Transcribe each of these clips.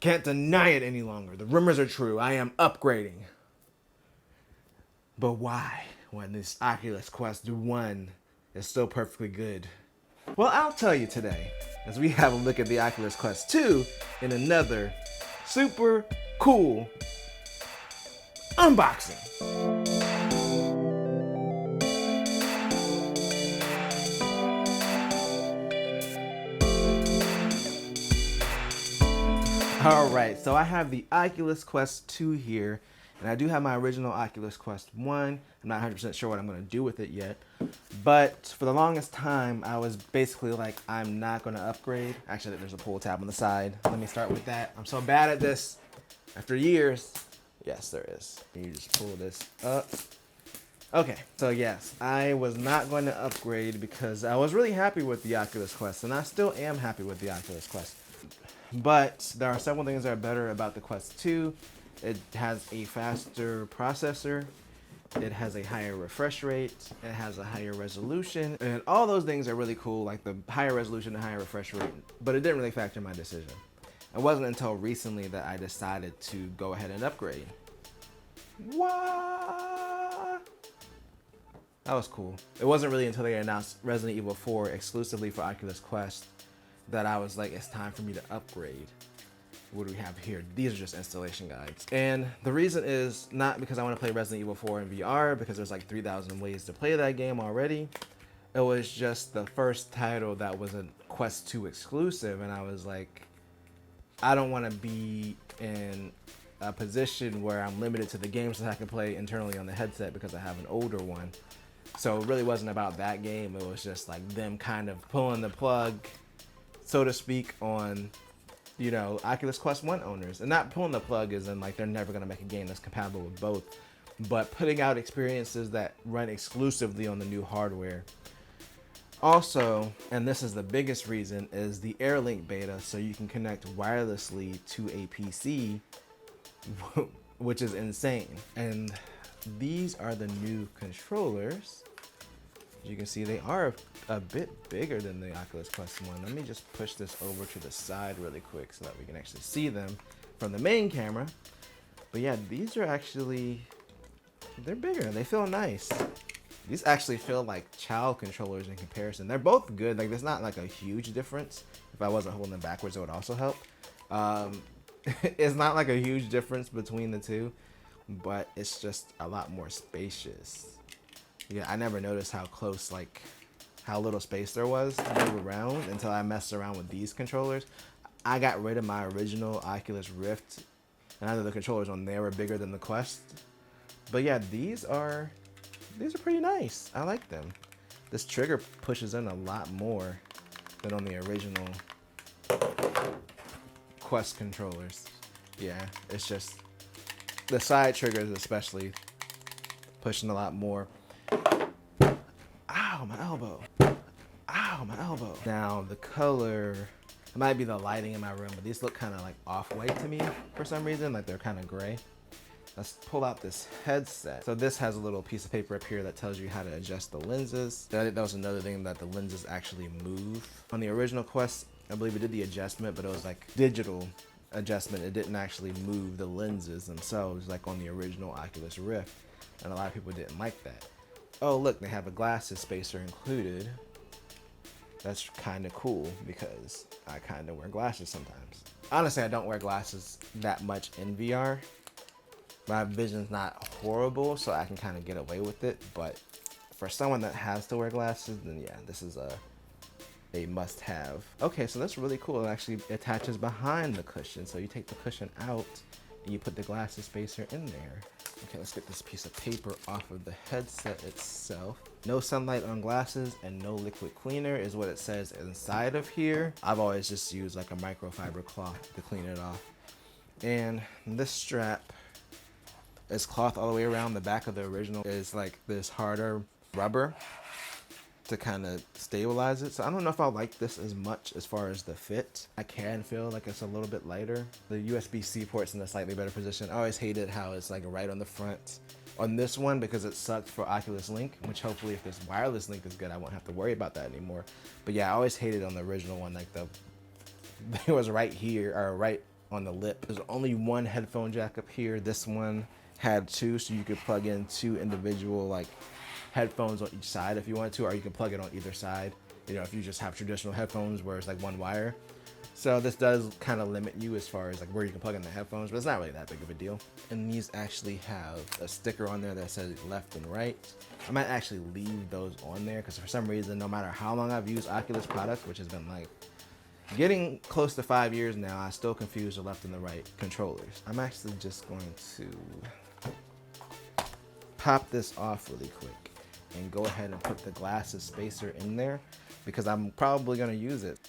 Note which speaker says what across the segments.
Speaker 1: Can't deny it any longer. The rumors are true. I am upgrading. But why, when this Oculus Quest 1 is still perfectly good? Well, I'll tell you today, as we have a look at the Oculus Quest 2 in another super cool unboxing. Alright, so I have the Oculus Quest 2 here, and I do have my original Oculus Quest 1. I'm not 100% sure what I'm going to do with it yet, but for the longest time, I was basically like, I'm not going to upgrade. Actually, there's a pull tab on the side. Let me start with that. I'm so bad at this. After years, yes, there is. You just pull this up. Okay, so yes, I was not going to upgrade because I was really happy with the Oculus Quest, and I still am happy with the Oculus Quest. But there are several things that are better about the Quest 2. It has a faster processor, it has a higher refresh rate, it has a higher resolution, and all those things are really cool, like the higher resolution and higher refresh rate, but it didn't really factor in my decision. It wasn't until recently that I decided to go ahead and upgrade. What? That was cool. It wasn't really until they announced Resident Evil 4 exclusively for Oculus Quest that I was like, it's time for me to upgrade. What do we have here? These are just installation guides. And the reason is not because I want to play Resident Evil 4 in VR, because there's like 3,000 ways to play that game already. It was just the first title that was a Quest 2 exclusive, and I was like, I don't want to be in a position where I'm limited to the games that I can play internally on the headset because I have an older one. So it really wasn't about that game. It was just like them kind of pulling the plug, so to speak, on, you know, Oculus Quest 1 owners. And not pulling the plug as in like they're never going to make a game that's compatible with both, but putting out experiences that run exclusively on the new hardware. Also, and this is the biggest reason, is the AirLink beta, so you can connect wirelessly to a PC, which is insane. And these are the new controllers. As you can see, they are a bit bigger than the Oculus Quest 1. Let me just push this over to the side really quick so that we can actually see them from the main camera. But yeah, these are actually, they're bigger. They feel nice. These actually feel like child controllers in comparison. They're both good. Like, there's not like a huge difference. If I wasn't holding them backwards, it would also help. It's not like a huge difference between the two, but it's just a lot more spacious. Yeah, I never noticed how close, like, how little space there was to move around until I messed around with these controllers. I got rid of my original Oculus Rift, and either the controllers on there were bigger than the Quest. But yeah, these are pretty nice. I like them. This trigger pushes in a lot more than on the original Quest controllers. Yeah, it's just the side triggers especially pushing a lot more. Ow, my elbow. Ow, my elbow. Now, the color, it might be the lighting in my room, but these look kind of like off-white to me for some reason, like they're kind of gray. Let's pull out this headset. So this has a little piece of paper up here that tells you how to adjust the lenses. That was another thing, that the lenses actually move. On the original Quest, I believe it did the adjustment, but it was like digital adjustment. It didn't actually move the lenses themselves like on the original Oculus Rift. And a lot of people didn't like that. Oh, look, they have a glasses spacer included. That's kind of cool because I kind of wear glasses sometimes. Honestly, I don't wear glasses that much in VR. My vision's not horrible, so I can kind of get away with it. But for someone that has to wear glasses, then yeah, this is a must-have. Okay, so that's really cool. It actually attaches behind the cushion. So you take the cushion out and you put the glasses spacer in there. Okay, let's get this piece of paper off of the headset itself. No sunlight on glasses and no liquid cleaner is what it says inside of here. I've always just used like a microfiber cloth to clean it off. And this strap is cloth all the way around. The back of the original is like this harder rubber to kind of stabilize it. So I don't know if I like this as much as far as the fit. I can feel like it's a little bit lighter. The USB-C port's in a slightly better position. I always hated how it's like right on the front on this one because it sucked for Oculus Link, which hopefully if this wireless link is good, I won't have to worry about that anymore. But yeah, I always hated on the original one, like it was right here, or right on the lip. There's only one headphone jack up here. This one had two, so you could plug in two individual like headphones on each side if you wanted to, or you can plug it on either side. You know, if you just have traditional headphones where it's like one wire. So this does kind of limit you as far as like where you can plug in the headphones, but it's not really that big of a deal. And these actually have a sticker on there that says left and right. I might actually leave those on there because for some reason, no matter how long I've used Oculus products, which has been like getting close to 5 years now, I still confuse the left and the right controllers. I'm actually just going to pop this off really quick and go ahead and put the glasses spacer in there because I'm probably going to use it.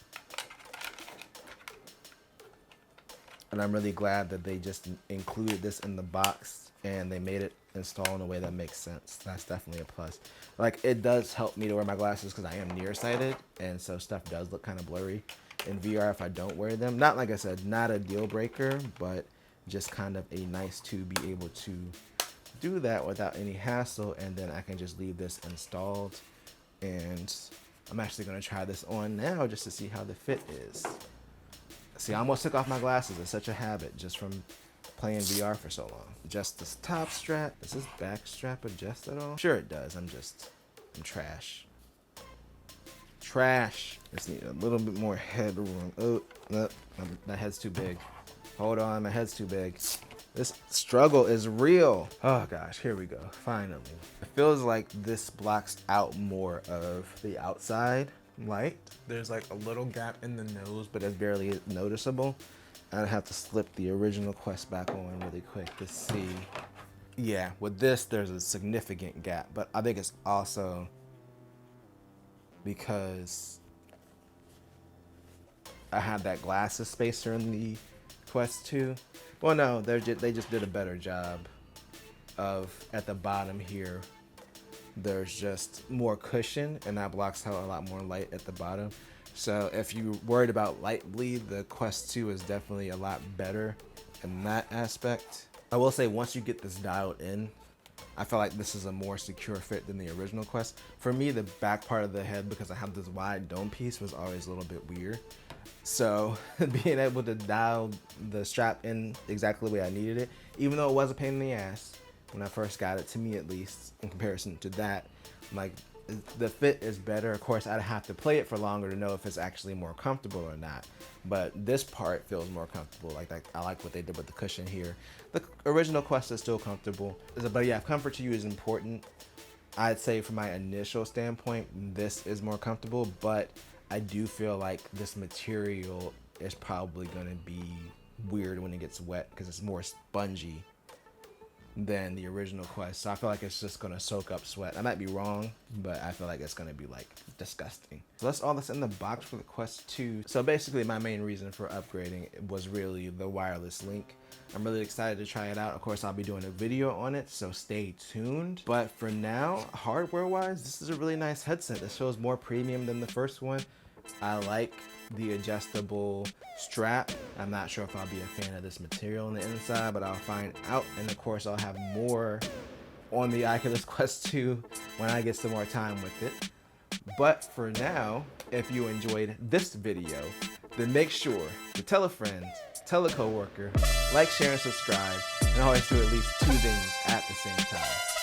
Speaker 1: And I'm really glad that they just included this in the box and they made it install in a way that makes sense. That's definitely a plus. Like, it does help me to wear my glasses because I am nearsighted, and so stuff does look kind of blurry in VR if I don't wear them. Not, like I said, not a deal breaker, but just kind of a nice to be able to do that without any hassle, and then I can just leave this installed. And I'm actually going to try this on now just to see how the fit is. See, I almost took off my glasses. It's such a habit just from playing VR for so long. Adjust this top strap. Does this back strap adjust at all? Sure it does. I'm trash. Trash. Just need a little bit more headroom. Oh, no, that head's too big. Hold on, my head's too big. This struggle is real. Oh gosh, here we go, finally. It feels like this blocks out more of the outside light. There's like a little gap in the nose, but it's barely noticeable. I'd have to slip the original Quest back on really quick to see. Yeah, with this, there's a significant gap, but I think it's also because I had that glasses spacer in the Quest 2. Well, no, they just did a better job of, at the bottom here, there's just more cushion, and that blocks out a lot more light at the bottom. So if you're worried about light bleed, the Quest 2 is definitely a lot better in that aspect. I will say, once you get this dialed in, I feel like this is a more secure fit than the original Quest. For me, the back part of the head, because I have this wide dome piece, was always a little bit weird. So being able to dial the strap in exactly the way I needed it, even though it was a pain in the ass when I first got it, to me at least, in comparison to that, like, the fit is better. Of course, I'd have to play it for longer to know if it's actually more comfortable or not. But this part feels more comfortable. Like I like what they did with the cushion here. The original Quest is still comfortable. But yeah, if comfort to you is important, I'd say from my initial standpoint, this is more comfortable. But I do feel like this material is probably going to be weird when it gets wet because it's more spongy than the original Quest. So I feel like it's just gonna soak up sweat. I might be wrong, but I feel like it's gonna be like disgusting. So that's all that's in the box for the Quest 2. So basically my main reason for upgrading was really the wireless link. I'm really excited to try it out. Of course, I'll be doing a video on it, so stay tuned. But for now, hardware wise, this is a really nice headset. This feels more premium than the first one. I like the adjustable strap. I'm not sure if I'll be a fan of this material on the inside, but I'll find out. And of course, I'll have more on the Oculus Quest 2 when I get some more time with it. But for now, if you enjoyed this video, then make sure to tell a friend, tell a coworker, like, share, and subscribe, and always do at least 2 things at the same time.